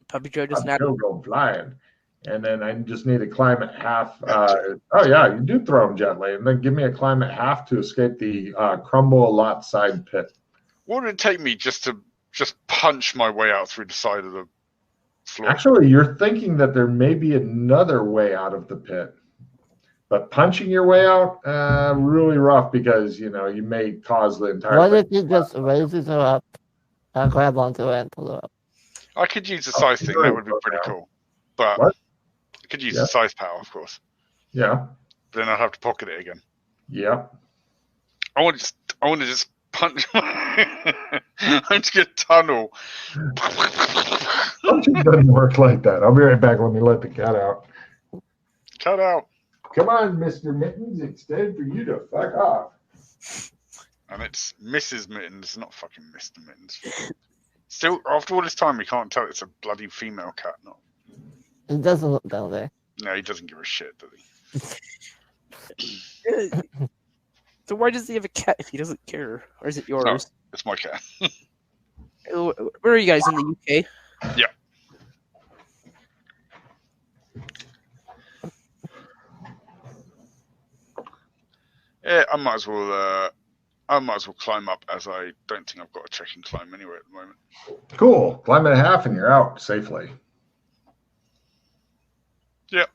Puppy Joe doesn't I'm have. still go flying. And then I just need to climb at half. Oh, yeah, you do throw them gently. And then give me a climb at half to escape the crumble a lot side pit. What would it take me just to punch my way out through the side of the floor? Actually, you're thinking that there may be another way out of the pit. But punching your way out, really rough because, you may cause the entire What thing. if he just raises her up and grab onto her and pull her up? I could use the size thing. That would be pretty cool. But What? I could use the size power, of course. Yeah. But then I'd have to pocket it again. Yep. I want to just punch. I'm just gonna tunnel. Punching doesn't work like that. I'll be right back. Let me let the cat out. Cut out. Come on, Mr. Mittens. It's time for you to fuck off. And it's Mrs. Mittens, not fucking Mr. Mittens. Still, after all this time, we can't tell it's a bloody female cat. Not. He doesn't look down there. No, he doesn't give a shit, does he? So why does he have a cat if he doesn't care? Or is it yours? No, it's my cat. Where are you guys, in the UK? Yeah. Yeah, I might as well climb up, as I don't think I've got a trekking climb anywhere at the moment. Cool. Climb at half and you're out safely. Yeah.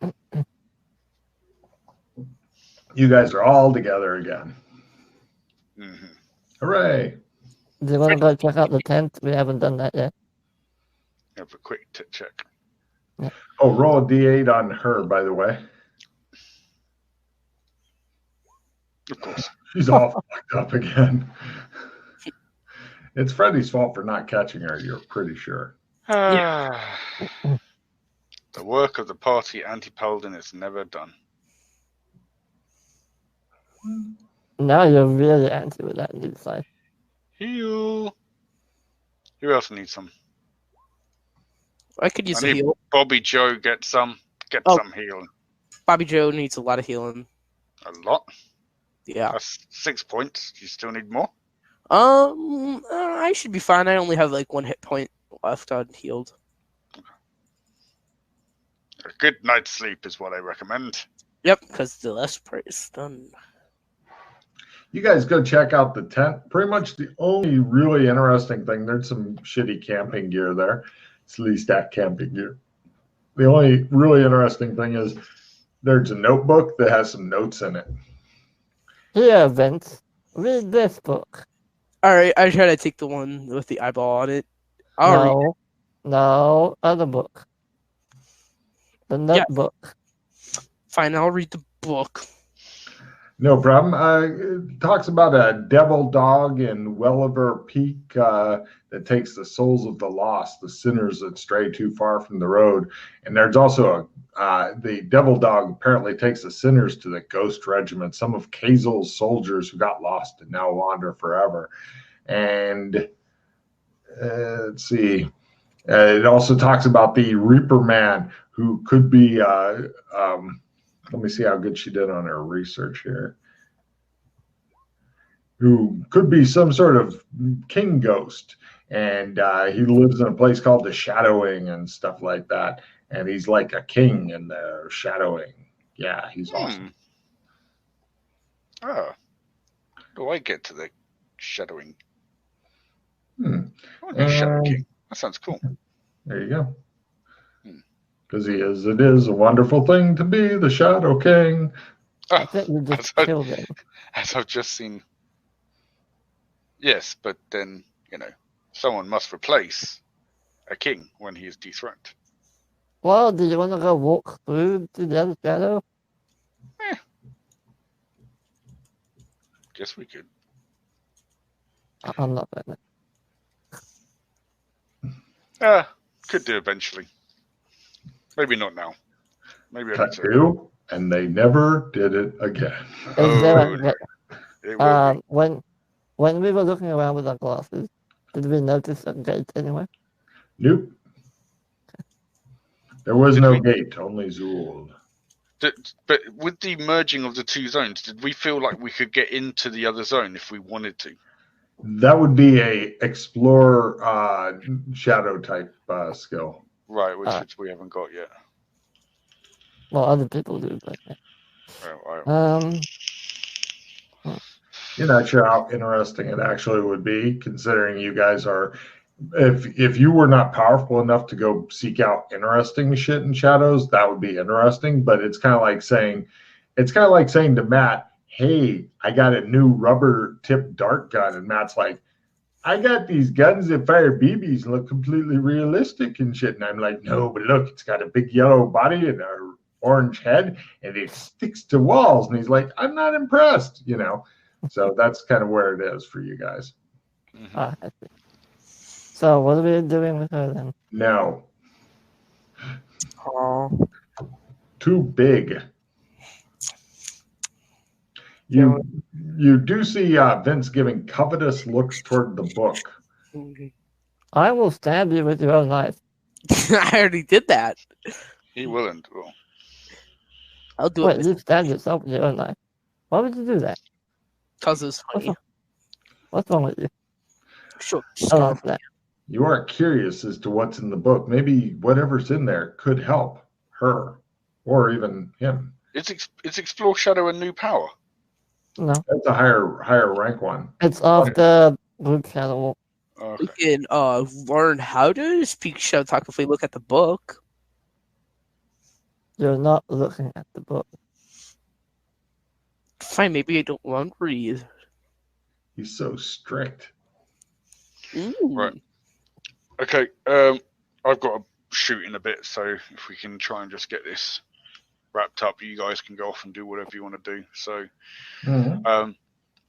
You guys are all together again. Mm-hmm. Hooray. Do you want to go check out the tent? We haven't done that yet. Have a quick check. Oh, roll a d8 on her, by the way. Of course. She's all fucked up again. It's Freddy's fault for not catching her, you're pretty sure. The work of the party anti-paladin is never done. Now you're really anti with that new side. Heal. Who else needs some? I could use I a need heal. Bobby Joe get some healing. Bobby Joe needs a lot of healing. A lot? Yeah. That's 6 points. Do you still need more? I should be fine. I only have like 1 hit point left unhealed. A good night's sleep is what I recommend. Yep, because the last part is done. You guys go check out the tent. Pretty much the only really interesting thing, there's some shitty camping gear there. It's at least that camping gear. The only really interesting thing is there's a notebook that has some notes in it. Here, Vince, read this book. Alright, I try to take the one with the eyeball on it. No, other book. The notebook. Fine, I'll read the book. No problem. It talks about a devil dog in Welliver Peak that takes the souls of the lost, the sinners that stray too far from the road. And there's also the devil dog apparently takes the sinners to the ghost regiment, some of Kazel's soldiers who got lost and now wander forever. And let's see. It also talks about the Reaper Man, who could be let me see how good she did on her research here. Who could be some sort of king ghost. And he lives in a place called the Shadowing and stuff like that. And he's like a king in the Shadowing. Yeah, he's awesome. Oh. How do I get to the Shadowing? Shadow King. That sounds cool. There you go. Because it is a wonderful thing to be the Shadow King. I think you just killed him. As I've just seen. Yes, but then, someone must replace a king when he is dethroned. Well, do you want to go walk through to the other shadow? Guess we could. I'm not doing it. Could do eventually. Maybe not now. Maybe Cut to, and they never did it again. When we were looking around with our glasses, did we notice a gate anywhere? Nope. There was no gate, only Zool. But with the merging of the two zones, did we feel like we could get into the other zone if we wanted to? That would be a explorer shadow type skill. Right, which we haven't got yet. Well, other people do, but yeah. Right. You're not sure how interesting it actually would be, considering you guys are. If you were not powerful enough to go seek out interesting shit in shadows, that would be interesting. But it's kind of like saying to Matt, "Hey, I got a new rubber tip dart gun," and Matt's like, "I got these guns that fire BBs and look completely realistic and shit." And I'm like, "No, but look, it's got a big yellow body and a orange head, and it sticks to walls." And he's like, "I'm not impressed," you know. So that's kind of where it is for you guys. Mhm. I see. So what are we doing with her then? No, Oh, too big. You do see Vince giving covetous looks toward the book. I will stab you with your own knife. I already did that. He will and will. I'll do Wait, it you stabbed yourself with your own knife. Why would you do that? because it's funny. What's wrong with you? Sure. I don't understand. You are curious as to what's in the book. Maybe whatever's in there could help her or even him. It's Explore Shadow and New Power. No, That's a higher rank one. it's off the group channel. Okay. We can learn how to speak Shadow Talk if we look at the book. You're not looking at the book. Fine, maybe I don't want to read. He's so strict. Ooh. Right. Okay. I've got to shoot in a bit, so if we can try and just get this wrapped up, you guys can go off and do whatever you want to do. So,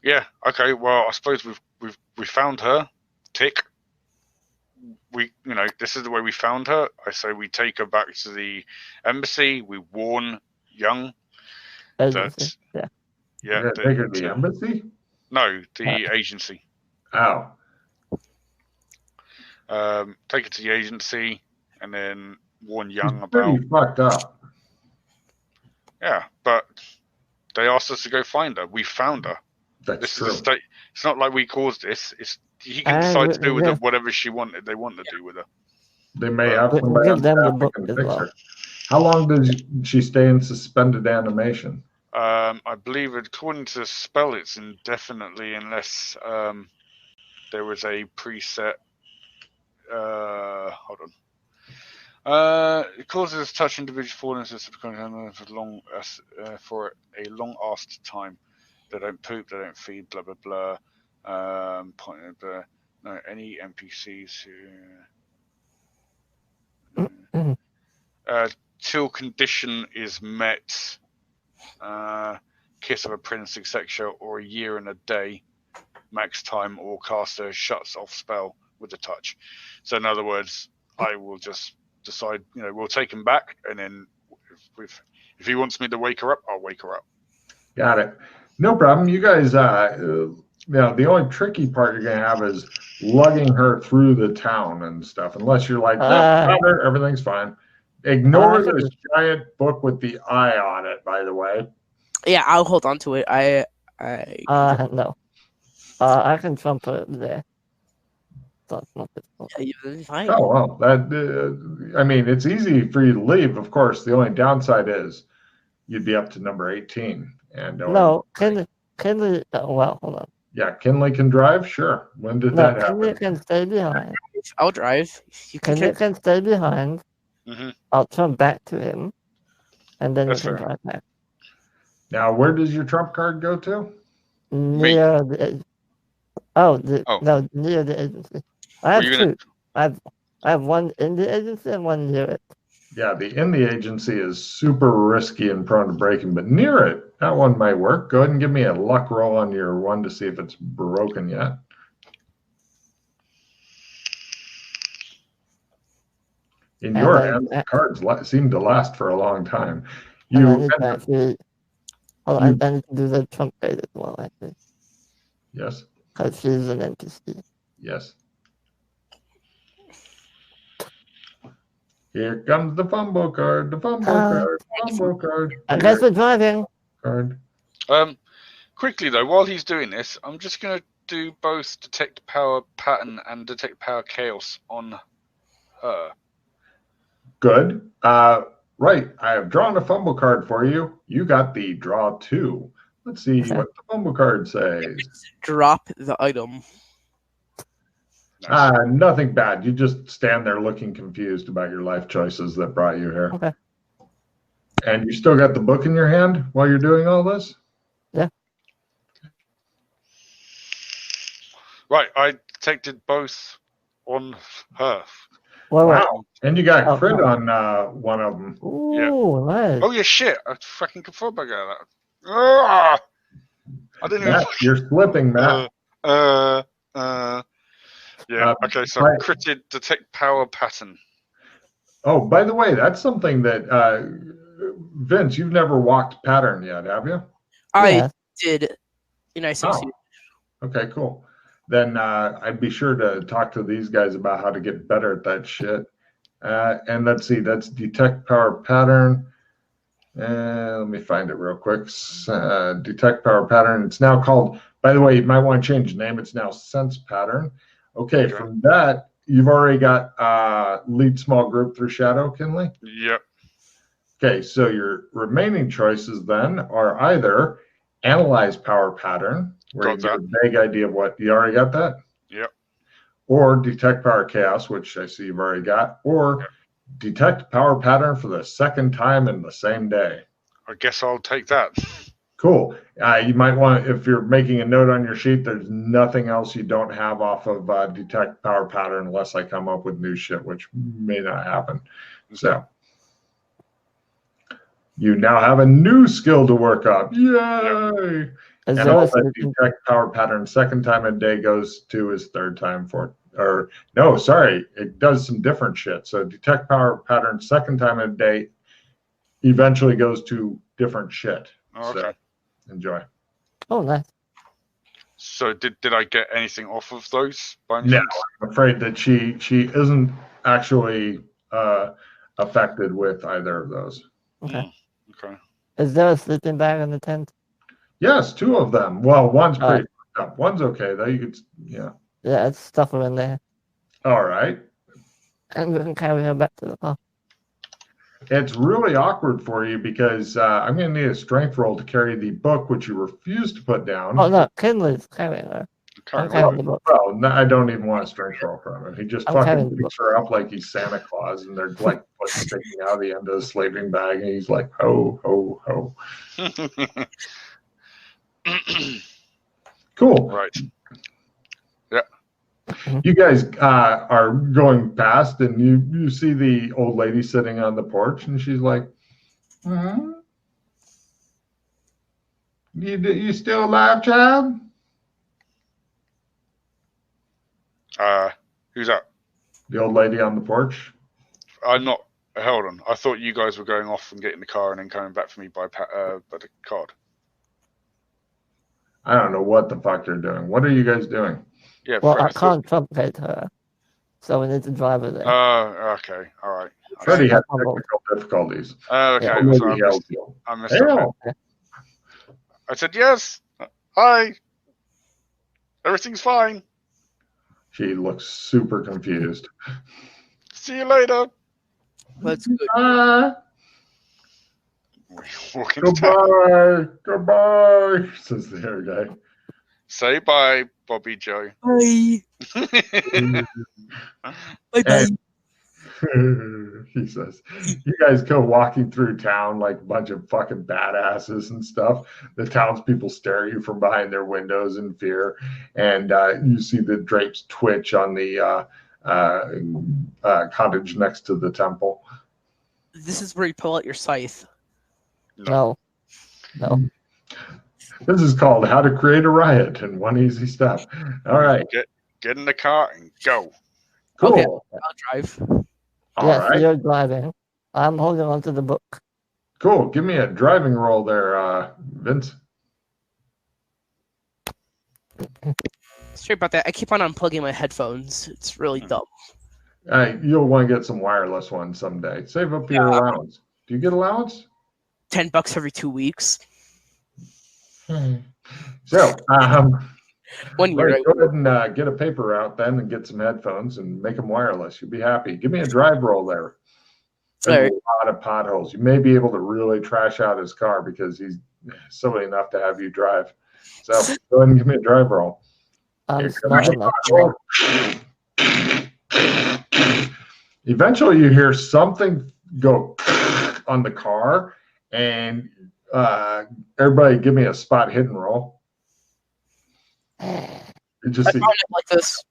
yeah. Okay. Well, I suppose we found her. Tick. This is the way we found her. I say we take her back to the embassy. We warn Young Agency. that You're gonna take her to the embassy? No, the agency. Oh. Take it to the agency and then warn Young He's about. pretty fucked up. Yeah, but they asked us to go find her. We found her. That's true. It's not like we caused this. He can decide to do with her whatever they want to do with her. They may have somebody on staff that can fix her. How long did she stay in suspended animation? I believe according to the spell, it's indefinitely unless there was a preset. Hold on. It causes touch individual falling for a long asked time. They don't poop, they don't feed, blah blah blah. No, any NPCs who till condition is met, kiss of a prince, etc., or a year and a day, max time, or caster shuts off spell with a touch. So in other words, I will just decide, we'll take him back, and then if he wants me to wake her up, I'll wake her up. Got it. No problem. You guys, the only tricky part you're gonna have is lugging her through the town and stuff. Unless you're like, everything's fine. Ignore this giant book with the eye on it. By the way. Yeah, I'll hold on to it. No. I can jump it there. That's not difficult. Yeah, fine. Oh well, it's easy for you to leave. Of course, the only downside is you'd be up to number 18. And no, Kinley. Well, hold on. Yeah, Kinley can drive. Sure. When did that happen? Kinley can stay behind. I'll drive. Kinley can stay behind. Mm-hmm. I'll turn back to him, and then you can drive back. Now, where does your trump card go to? Near the. No, near the agency. I have two. I have one in the agency and one near it. Yeah, the in the agency is super risky and prone to breaking, but near it, that one might work. Go ahead and give me a luck roll on your one to see if it's broken yet. In your hands, cards seem to last for a long time. Hold on, I need to do the trump card as well, actually. Yes. Because she's an NPC. Yes. Here comes the fumble card, the fumble card. I guess we're driving. Card. Quickly though, while he's doing this, I'm just going to do both Detect Power Pattern and Detect Power Chaos on her. Good. Right. I have drawn a fumble card for you. You got the draw 2. Let's see what the fumble card says. Drop the item. Nothing bad. You just stand there looking confused about your life choices that brought you here. Okay. And you still got the book in your hand while you're doing all this? Yeah. Right, I detected both on her. Wow. And you got crit on one of them. Ooh, nice. Oh, yeah, shit. I fucking forgot about that. I didn't Matt, you're slipping, Matt. Yeah, okay, so I critted detect power pattern. Oh, by the way, that's something that, Vince, you've never walked pattern yet, have you? I did. And I succeeded. Okay, cool. Then I'd be sure to talk to these guys about how to get better at that shit. And let's see, that's detect power pattern. Let me find it real quick. Detect power pattern. It's now called, by the way, you might want to change the name. It's now sense pattern. Okay, from that, you've already got lead small group through shadow, Kinley? Yep. Okay, so your remaining choices then are either analyze power pattern, where you get a vague idea of what, you already got that? Yep. Or detect power chaos, which I see you've already got, or detect power pattern for the second time in the same day. I guess I'll take that. Cool. You might want, if you're making a note on your sheet, there's nothing else you don't have off of detect power pattern unless I come up with new shit, which may not happen. So you now have a new skill to work up. Yay! And all that detect power pattern second time a day goes to his third time for, or no, sorry, it does some different shit. So detect power pattern second time a day eventually goes to different shit. Okay. So enjoy. Oh, nice. So did I get anything off of those? No, I'm afraid that she isn't actually affected with either of those. Okay. Okay. Is there a sleeping bag in the tent? Yes, 2 of them. Well, one's pretty up. One's okay though. You could, Yeah, it's stuff her in there. All right. And we can carry her back to the car. It's really awkward for you because I'm going to need a strength roll to carry the book, which you refuse to put down. Oh no, Kinley's carrying her. I'm carrying the book. Well, no, I don't even want a strength roll from him. He just fucking picks her up like he's Santa Claus, and they're like sticking out the end of the sleeping bag, and he's like, ho, ho, ho. Cool. Right. Yeah. You guys are going past, and you see the old lady sitting on the porch, and she's like, you still alive, child? Who's that? The old lady on the porch. I'm not. Hold on. I thought you guys were going off and getting the car and then coming back for me by the card. I don't know what the fuck you're doing. What are you guys doing? Yeah. Well, I can't trumpet her, so we need to drive her there. Okay. All right. Freddie had technical difficulties. Okay. I missed it. I said yes. Hi. Everything's fine. She looks super confused. See you later. That's good. Goodbye, says the hair guy. Say bye, Bobby Joe. Bye. Bye. He says, you guys go walking through town like a bunch of fucking badasses and stuff. The townspeople stare at you from behind their windows in fear, and you see the drapes twitch on the cottage next to the temple. This is where you pull out your scythe. No. This is called How to Create a Riot in One Easy Step. All right. Get in the car and go. Cool. Okay, I'll drive. Yes, you're driving. I'm holding on to the book. Cool. Give me a driving roll there, Vince. Sorry about that. I keep on unplugging my headphones. It's really dumb. You'll want to get some wireless ones someday. Save up your allowance. Do you get allowance? $10 every 2 weeks. So, 1 year. Go ahead and get a paper out then and get some headphones and make them wireless. You'll be happy. Give me a drive roll there. There's a lot of potholes. You may be able to really trash out his car because he's silly enough to have you drive. So go ahead and give me a drive roll. Eventually, you hear something go on the car, and everybody give me a spot hidden roll. You just see, like this.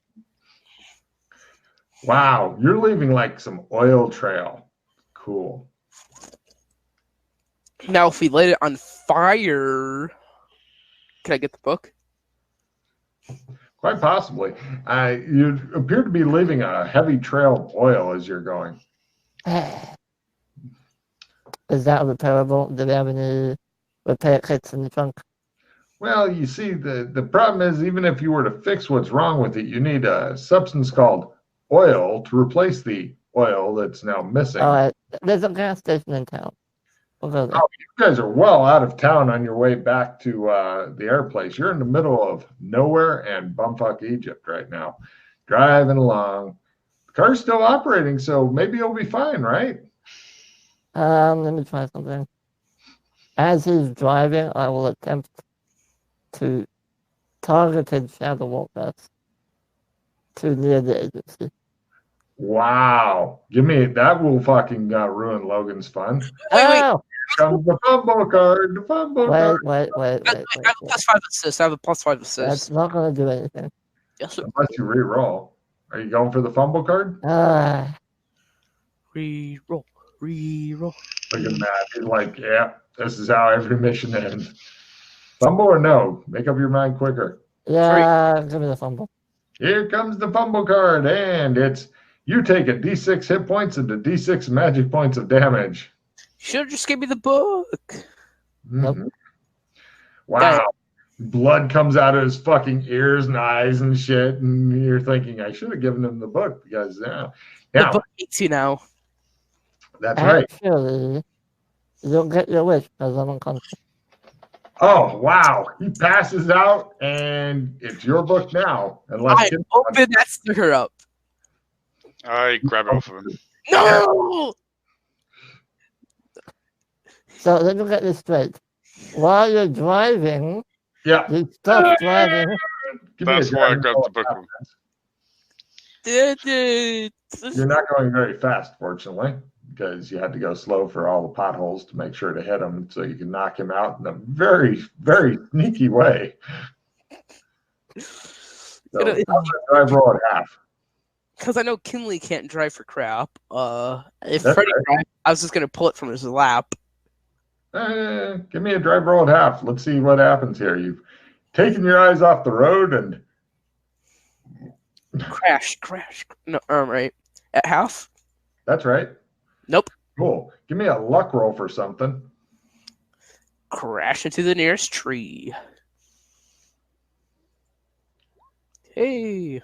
Wow, you're leaving like some oil trail. Cool. Now, if we light it on fire, can I get the book? Quite possibly. You appear to be leaving a heavy trail of oil as you're going. Is that repairable? Do they have any repair kits in the trunk? Well, you see, the problem is, even if you were to fix what's wrong with it, you need a substance called oil to replace the oil that's now missing. All right. There's a gas station in town. We'll go there. Oh, you guys are well out of town on your way back to the air place. You're in the middle of nowhere and bumfuck Egypt right now, driving along. The car's still operating, so maybe you'll be fine, right? Let me try something. As he's driving, I will attempt to targeted shadow walk us to near the agency. Wow. Give me that will fucking ruin Logan's fun. Oh! Comes the fumble card. The fumble card. Wait. I have a +5 assist. I have a +5 assist. That's not going to do anything. Yes, Unless you re-roll. Are you going for the fumble card? Re-roll. Look at Matt. He's like, yeah, this is how every mission ends. Fumble or no? Make up your mind quicker. Yeah, give me the fumble. Here comes the fumble card, and it's you take a D6 hit points and a D6 magic points of damage. Should have just gave me the book. Nope. Wow. Blood comes out of his fucking ears and eyes and shit, and you're thinking, I should have given him the book because now the book eats you now. That's right. Actually, you don't get your wish because I'm unconscious. Oh, wow. He passes out, and it's your book now. I open that sticker up. I grab it off of him. No! So let me get this straight. While you're driving, you stop driving. That's why I grabbed the book. You're not going very fast, fortunately, because you had to go slow for all the potholes to make sure to hit him so you can knock him out in a very, very sneaky way. So, drive roll at half. Because I know Kinley can't drive for crap. If Freddie drives, I was just going to pull it from his lap. Give me a drive roll at half. Let's see what happens here. You've taken your eyes off the road and crash. No, right. At half? That's right. Nope. Cool. Give me a luck roll for something. Crash into the nearest tree. Hey.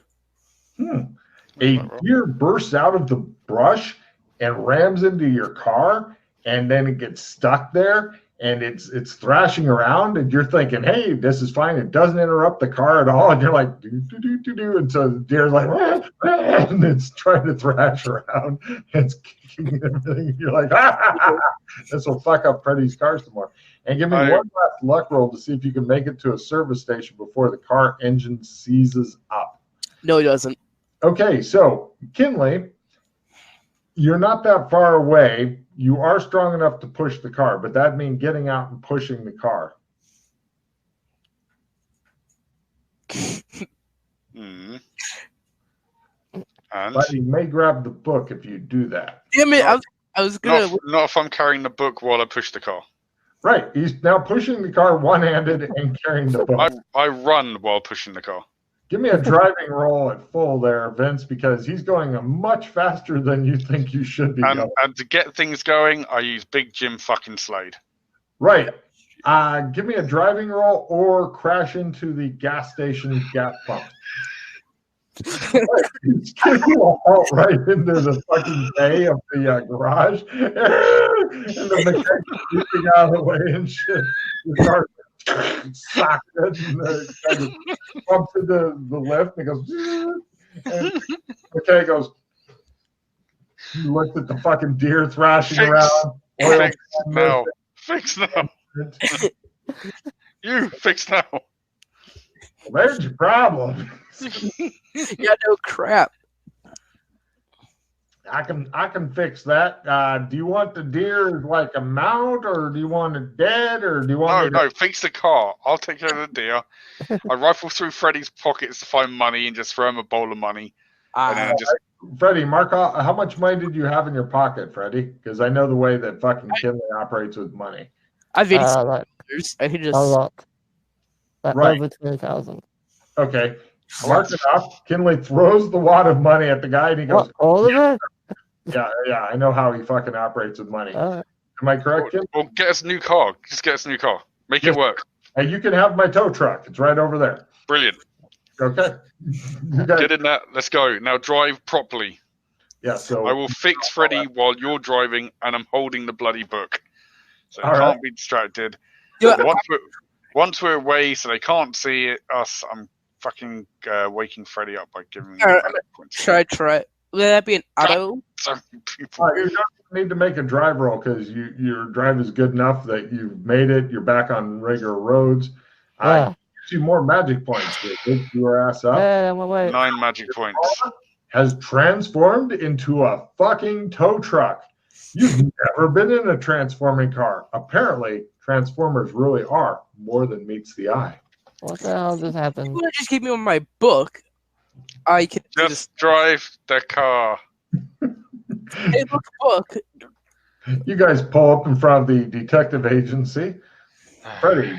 A deer bursts out of the brush and rams into your car, and then it gets stuck there, and it's thrashing around, and you're thinking, hey, this is fine. It doesn't interrupt the car at all, and you're like, do, and so the deer's like, and it's trying to thrash around. It's kicking everything. You're like, this will fuck up Freddie's car some more. And give me one last luck roll to see if you can make it to a service station before the car engine seizes up. No, it doesn't. Okay, so Kinley, you're not that far away. You are strong enough to push the car, but that means getting out and pushing the car. But you may grab the book if you do that. Damn it, I was gonna. Not if I'm carrying the book while I push the car. Right, he's now pushing the car one-handed and carrying the book. I run while pushing the car. Give me a driving roll at full there, Vince, because he's going much faster than you think you should be going. And to get things going, I use Big Jim fucking Slade. Right. Give me a driving roll or crash into the gas station gas pump. He's kicking right into the fucking bay of the garage. And the mechanic's leaping out of the way and shit. The car socked it and kind of bumps into the lift and it goes, and the mechanic goes, You looked at the fucking deer thrashing Fix. around. Oil Fix now. You fix now. There's your problem. Yeah, no crap. I can fix that. Do you want the deer like a mount, or do you want it dead, or do you want? No, fix the car. I'll take care of the deer. I rifle through Freddy's pockets to find money and just throw him a bowl of money. And then just Freddie, mark off how much money did you have in your pocket, Freddie? Because I know the way that fucking Kinley operates with money. I've like, I could just a lot. Like Right. over 20,000. Okay, mark it off. Kinley throws the wad of money at the guy, and he goes, What, all of it? Yeah, I know how he fucking operates with money. Am I correct, Kim? Well, get us a new car. Just get us a new car. Make it work. Hey, you can have my tow truck. It's right over there. Brilliant. Okay. Get in that. Let's go. Now drive properly. Yeah, so I will fix Freddy while you're driving, and I'm holding the bloody book. So All they right. can't be distracted. Yeah. Once we're away, so they can't see us, I'm fucking waking Freddy up by giving him points. Should I try it? Will that be an auto? Sorry, people. All right, you don't need to make a drive roll because your drive is good enough that you've made it. You're back on regular roads. Yeah. Gives you more magic points to lift your ass up. Yeah, wait. 9 magic points. Has transformed into a fucking tow truck. You've never been in a transforming car. Apparently, Transformers really are more than meets the eye. What the hell just happened? You just give me my book. I can Just drive the car. hey, book. You guys pull up in front of the detective agency. Freddie,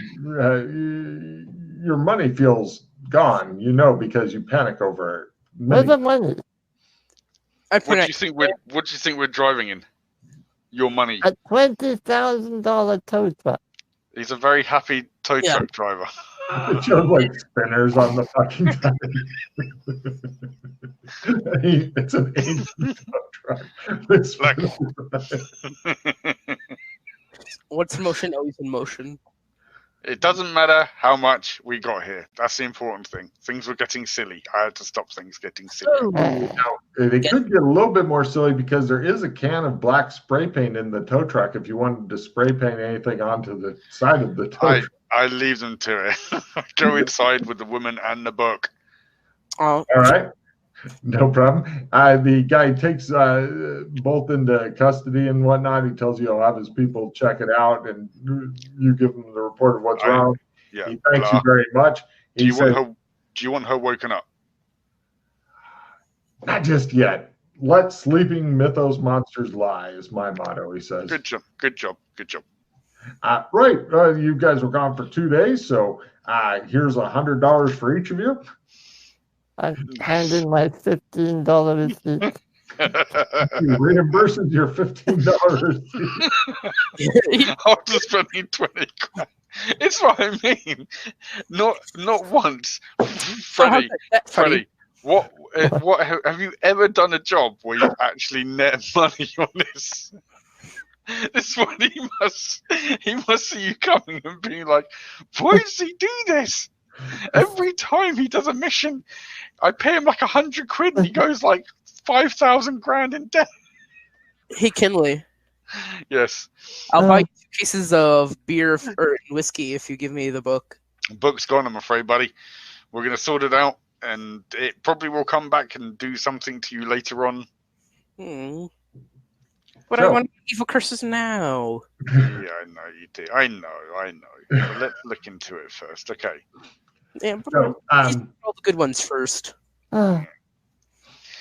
your money feels gone, because you panic over it. Where's the money? What do you think we're driving in? Your money. A $20,000 tow truck. He's a very happy tow truck driver. It shows like spinners on the fucking It's an ancient tow truck. What's in motion? Always in motion. It doesn't matter how much we got here. That's the important thing. Things were getting silly. I had to stop things getting silly. Now, they could get a little bit more silly because there is a can of black spray paint in the tow truck if you wanted to spray paint anything onto the side of the tow truck. I leave them to it. I go inside with the woman and the book. All right. No problem. The guy takes both into custody and whatnot. He tells you he'll have his people check it out, and you give him the report of what's wrong. Yeah. He thanks you very much. Do you want her woken up? Not just yet. Let sleeping mythos monsters lie is my motto, he says. Good job. Right. You guys were gone for 2 days, so here's $100 for each of you. I hand in my $15 receipt. He reimburses your $15 receipt. After spending 20 grand. It's what I mean. Not once. Freddie, what have you ever done a job where you actually net money on this? This one he must see you coming and being like, why does he do this? Every time he does a mission, I pay him like 100 quid and he goes like 5,000 grand in debt. Hey, Kinley. Yes. I'll buy 2 cases of beer or whiskey if you give me the book. Book's gone, I'm afraid, buddy. We're going to sort it out, and it probably will come back and do something to you later on. But I want evil curses now. Yeah, I know you do. I know. But let's look into it first. Okay. Yeah, but all the good ones first. Right,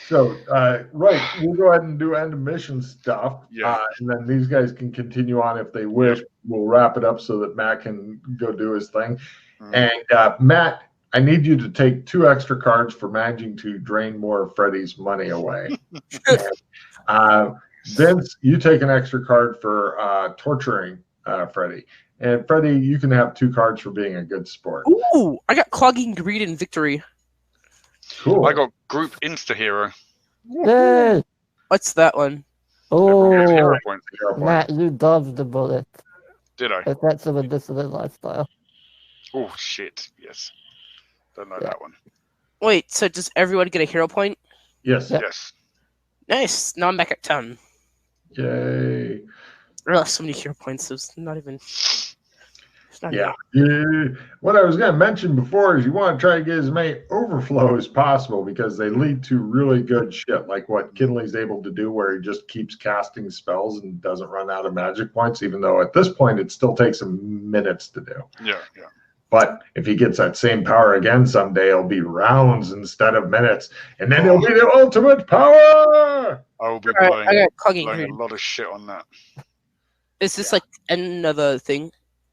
we'll go ahead and do end of mission stuff. Yeah. And then these guys can continue on if they wish. We'll wrap it up so that Matt can go do his thing. And Matt, I need you to take 2 extra cards for managing to drain more of Freddie's money away. Vince, you take an extra card for torturing Freddie. And Freddie, you can have 2 cards for being a good sport. Ooh, I got clogging greed and victory. Cool. I got group insta-hero. Yay! What's that one? Oh, Hero points. Matt, you dodged the bullet. Did I? Effects of a dissident lifestyle. Oh, shit. Yes. Don't know that one. Wait, so does everyone get a hero point? Yes. Yes. Nice. Now I'm back at 10. Yay. So many hero points. It's not even. Yeah. What I was going to mention before is you want to try to get as many overflow as possible because they lead to really good shit, like what Kinley's able to do, where he just keeps casting spells and doesn't run out of magic points, even though at this point it still takes him minutes to do. Yeah. But if he gets that same power again someday, it'll be rounds instead of minutes, and then it'll be the ultimate power. I will be I got blowing Green. a lot of shit on that. Is this like another thing?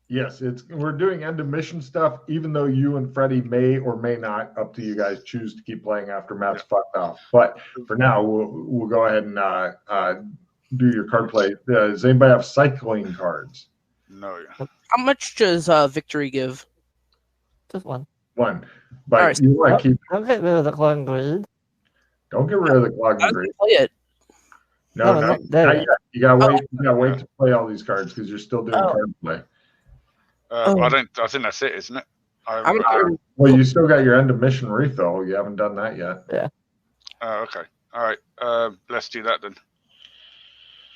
Yes, we're doing end of mission stuff, even though you and Freddie may or may not, up to you guys, choose to keep playing after Matt's fucked off. But for now, we'll go ahead and do your card play. Does anybody have cycling cards? No. How much does victory give? Just one. One. But right. you want to keep. Don't get rid of the Clog and Greed. Don't get rid of the Clog and Greed. Play it. No, not yet. You gotta wait to play all these cards because you're still doing card play. I think that's it, isn't it? Well, you still got your end of mission refill. You haven't done that yet. Yeah. Okay. All right. Let's do that then.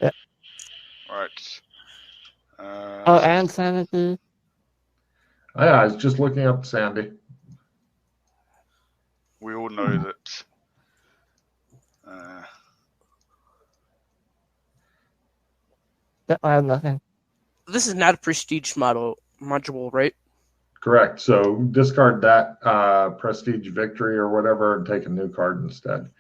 Yeah. All right. And sanity. Oh, yeah, I was just looking up Sandy. We all know that. I have nothing. This is not a prestige module, right? Correct. So discard that prestige victory or whatever and take a new card instead.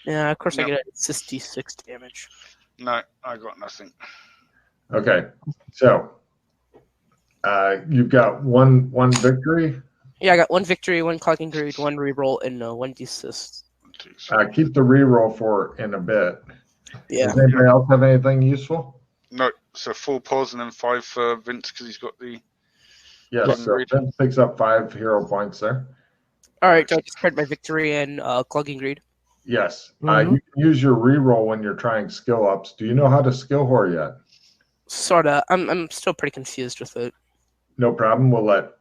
Yeah, of course I get 66 damage. No, I got nothing. Okay. So you've got one victory. Yeah, I got one victory, one clogging greed, one reroll, and one desist. Keep the reroll for in a bit. Yeah. Does anybody else have anything useful? No. So 4 pause and then 5 for Vince because he's got the. Yes. So Vince picks up 5 hero points there. All right. Do I discard my victory and clogging greed? Yes. You can use your reroll when you're trying skill ups. Do you know how to skill whore yet? Sorta. I'm still pretty confused with it. No problem. We'll let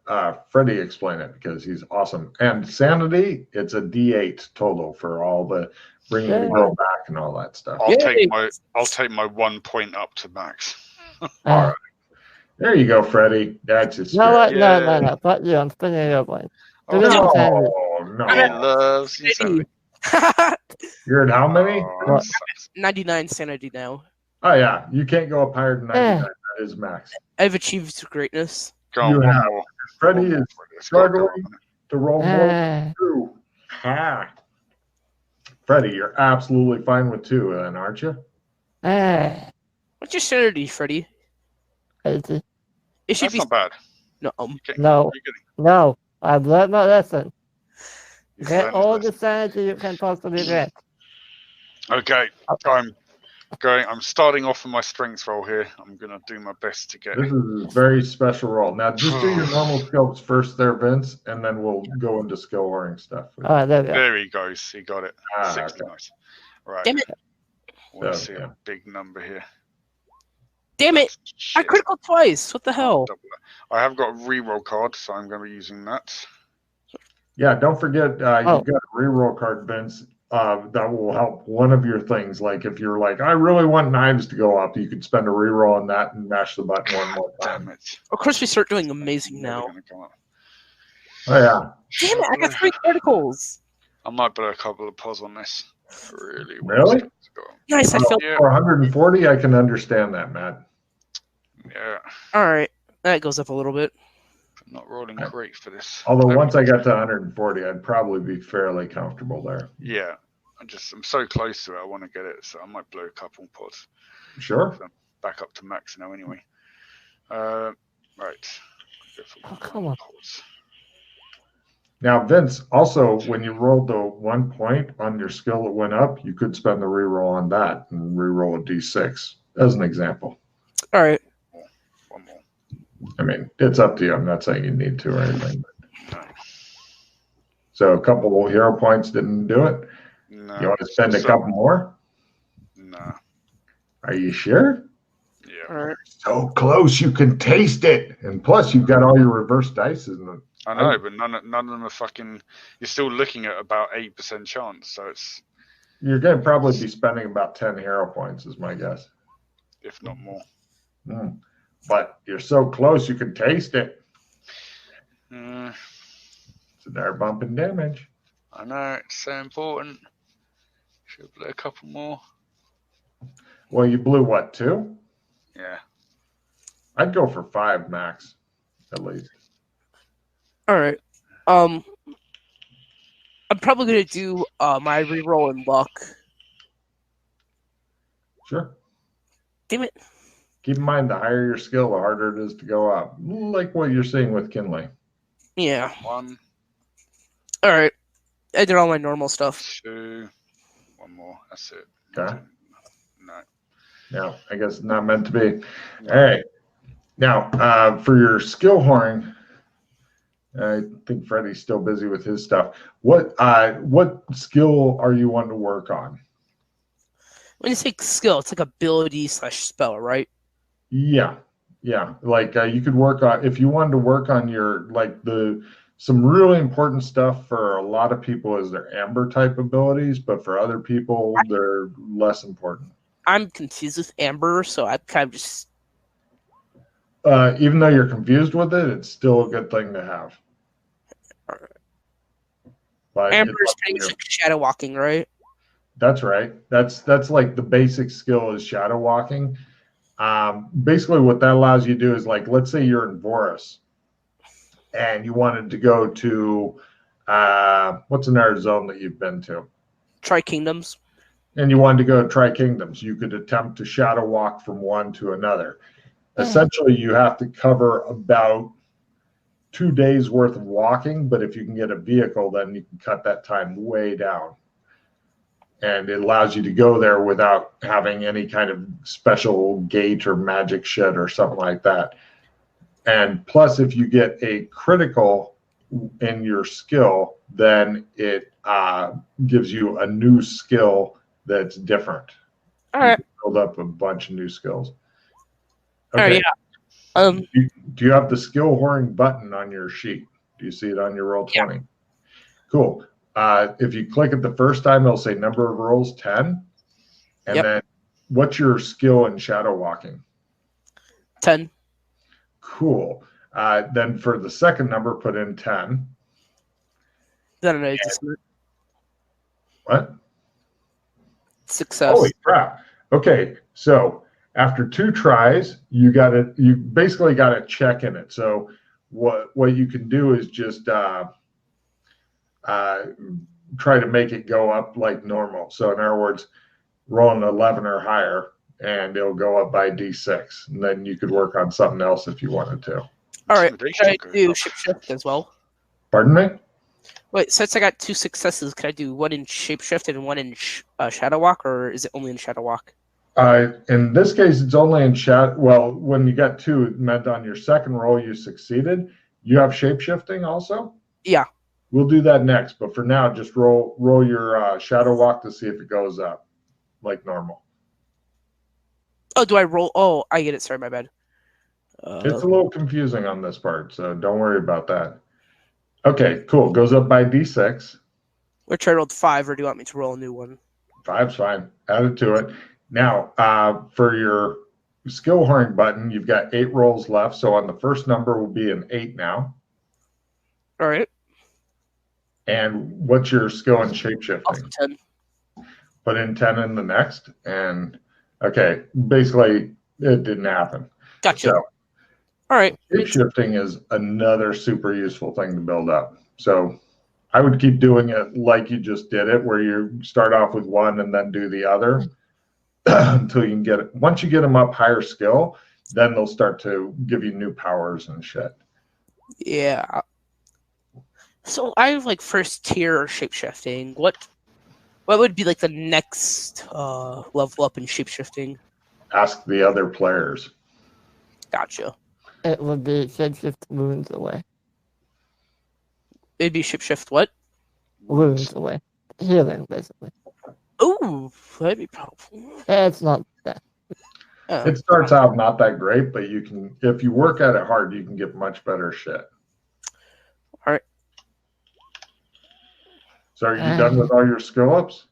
Freddie explain it because he's awesome. And sanity, it's a D8 total for all the bringing the girl back and all that stuff. I'll take my 1 point up to max. All right. There you go, Freddie. That's his. No. Fuck you. I'm spinning your point. Oh, no. He loves insanity. You're at how many? 99 sanity now. Oh, yeah. You can't go up higher than 99. That is max. I've achieved greatness. Freddie is struggling to roll more 2. Freddie, you're absolutely fine with 2, then, aren't you? What's your sanity, Freddie? 80. It should That's not bad. No. I've learned my lesson. Get all the sanity you can possibly get. Okay. I'm starting off with my strength roll here. I'm going to do my best to get. This is a very special roll. Now, just do your normal skills first there, Vince, and then we'll go into skill whoring stuff. All right, there he goes. He got it. 60. Okay. Nice. Right. Damn it. Let's see a big number here. Damn it. I critical twice. What the hell? I have got a reroll card, so I'm going to be using that. Yeah, don't forget you've got a reroll card, Vince. That will help one of your things. Like if you're like, I really want knives to go up, you could spend a reroll on that and mash the button one more time. Damn it. Of course, we start doing amazing now. Oh, yeah. Damn it, I got 3 criticals. I might put a couple of pause on this. Really? Nice, I felt 140, I can understand that, Matt. Yeah. All right, that goes up a little bit. I'm not rolling great for this. Although once I got to 140, I'd probably be fairly comfortable there. Yeah. I'm so close to it, I want to get it, so I might blow a couple pods. Sure. So I'm back up to max now anyway. Right. Oh, come on. Now, Vince, also, when you rolled the 1 point on your skill that went up, you could spend the reroll on that and reroll a d6, as an example. All right. One more. I mean, it's up to you. I'm not saying you need to or anything. So a couple of hero points didn't do it? No. You want to spend a couple more? No. Are you sure? Yeah. All right. So close, you can taste it. And plus, you've got all your reverse dice, isn't it? I know, but none of them are fucking. You're still looking at about 8% chance, so it's. You're going to probably be spending about 10 hero points, is my guess. If not more. But you're so close, you can taste it. It's an air bump in damage. I know, it's so important. Should play a couple more. Well, you blew what, 2? Yeah. I'd go for 5 max, at least. All right. I'm probably gonna do my reroll in luck. Sure. Damn it. Keep in mind, the higher your skill, the harder it is to go up. Like what you're seeing with Kinley. Yeah. 1. All right. I did all my normal stuff. 2. 1 more. That's it. Okay. No. No, I guess it's not meant to be. All right. Now, for your skill horn, I think Freddie's still busy with his stuff. What skill are you wanting to work on? When you say skill, it's like ability/spell, right? Yeah. Like you could work on, if you wanted to work on your, some really important stuff for a lot of people is their amber type abilities, but for other people, they're less important. I'm confused with amber, so I kind of just. Even though you're confused with it, it's still a good thing to have. But amber is pretty much like shadow walking, right? That's right. That's like the basic skill is shadow walking. Basically, what that allows you to do is, like, let's say you're in Voris, and you wanted to go to what's another zone that you've been to? Tri-Kingdoms. And you wanted to go to Tri-Kingdoms. You could attempt to shadow walk from one to another. Essentially, you have to cover about 2 days worth of walking, but if you can get a vehicle, then you can cut that time way down. And it allows you to go there without having any kind of special gate or magic shit or something like that. And plus, if you get a critical in your skill, then it gives you a new skill that's different. All right. You can build up a bunch of new skills. Okay. All right, yeah. Do you have the skill whoring button on your sheet? Do you see it on your roll 20? Yeah. Cool. If you click it the first time, it'll say number of rolls 10. And then what's your skill in shadow walking? 10. Cool. Then for the second number, put in 10. Then an adjustment. What? Success. Holy crap. Okay, so after 2 tries, you basically got to check in it. So what you can do is just try to make it go up like normal. So in other words, roll an 11 or higher, and it'll go up by D6. And then you could work on something else if you wanted to. All right. Can I do shapeshift as well? Pardon me? Wait, since I got 2 successes, can I do one in shapeshift and one in shadow walk, or is it only in shadow walk? In this case, it's only in shadow. Well, when you got 2, it meant on your second roll you succeeded. You have shapeshifting also? Yeah. We'll do that next, but for now, just roll your shadow walk to see if it goes up, like normal. Oh, do I roll? Oh, I get it. Sorry, my bad. It's a little confusing on this part, so don't worry about that. Okay, cool. Goes up by D6. Which I rolled 5, or do you want me to roll a new one? 5's fine. Add it to it. Now, for your skill horn button, you've got 8 rolls left, so on the first number will be an 8 now. All right. And what's your skill in shapeshifting? 10. Put in 10 in the next, and okay, basically it didn't happen. Gotcha. So, all right. Shapeshifting is another super useful thing to build up. So I would keep doing it like you just did it, where you start off with one and then do the other until you can get it. Once you get them up higher skill, then they'll start to give you new powers and shit. Yeah. So I have like first tier shapeshifting. What would be like the next level up in shapeshifting? Ask the other players. Gotcha. It would be shapeshift wounds away. It'd be shapeshift what? Wounds away. Healing, basically. Ooh, that'd be powerful. It's not that. Oh. It starts out not that great, but you can, if you work at it hard, you can get much better shit. So are you done with all your skill ups?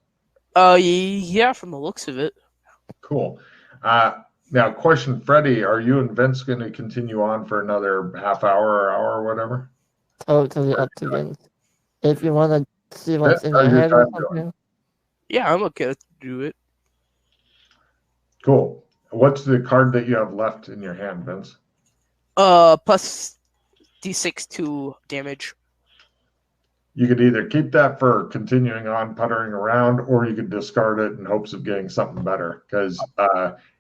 Yeah, from the looks of it. Cool. Now, question, Freddie, are you and Vince going to continue on for another half hour or hour or whatever? Totally up to Vince. If you want to see what's in How's your your head or time going? something, Yeah, I'm okay to do it. Cool. What's the card that you have left in your hand, Vince? Plus D6 to damage. You could either keep that for continuing on puttering around, or you could discard it in hopes of getting something better. Because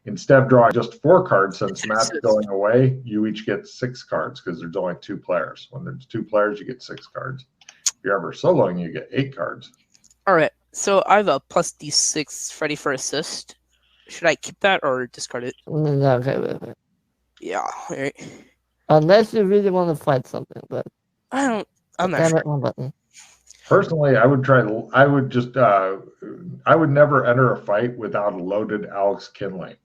instead of drawing just 4 cards, since Matt's going away, you each get 6 cards because there's only 2 players. When there's 2 players, you get 6 cards. If you're ever soloing, you get 8 cards. All right, so I have a plus D6 ready for assist. Should I keep that or discard it? no, okay with it. Yeah, all right. Unless you really want to fight something, but I'm not damn sure. it, one button. Personally, I would try. I would just. I would never enter a fight without a loaded Alex Kinley,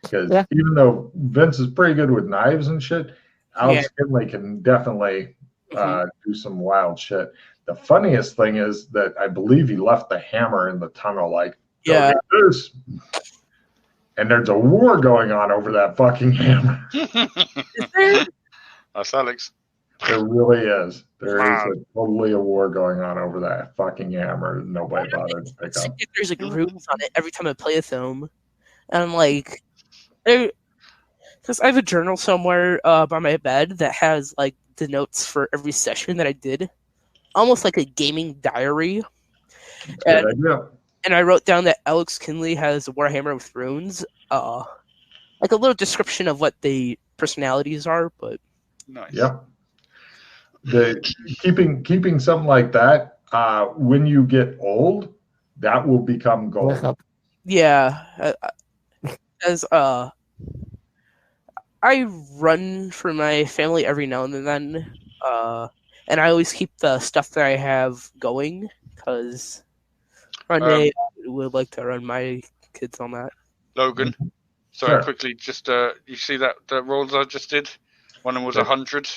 because even though Vince is pretty good with knives and shit, Alex Kinley can definitely do some wild shit. The funniest thing is that I believe he left the hammer in the tunnel. Like, Yeah. go get this. And there's a war going on over that fucking hammer. Is there? That's Alex. There really is. There is totally a war going on over that fucking hammer. Nobody bothered to pick up. There's like runes on it every time I play a film, and I'm like, because I have a journal somewhere by my bed that has like the notes for every session that I did, almost like a gaming diary. Good idea. And I wrote down that Alex Kinley has a warhammer with runes, like a little description of what the personalities are. But nice. Yep. Keeping something like that, when you get old, that will become gold. Yeah, as I run for my family every now and then, and I always keep the stuff that I have going because Renee would like to run my kids on that. Logan, sorry, quickly, just you see that rolls I just did? One of them was 100.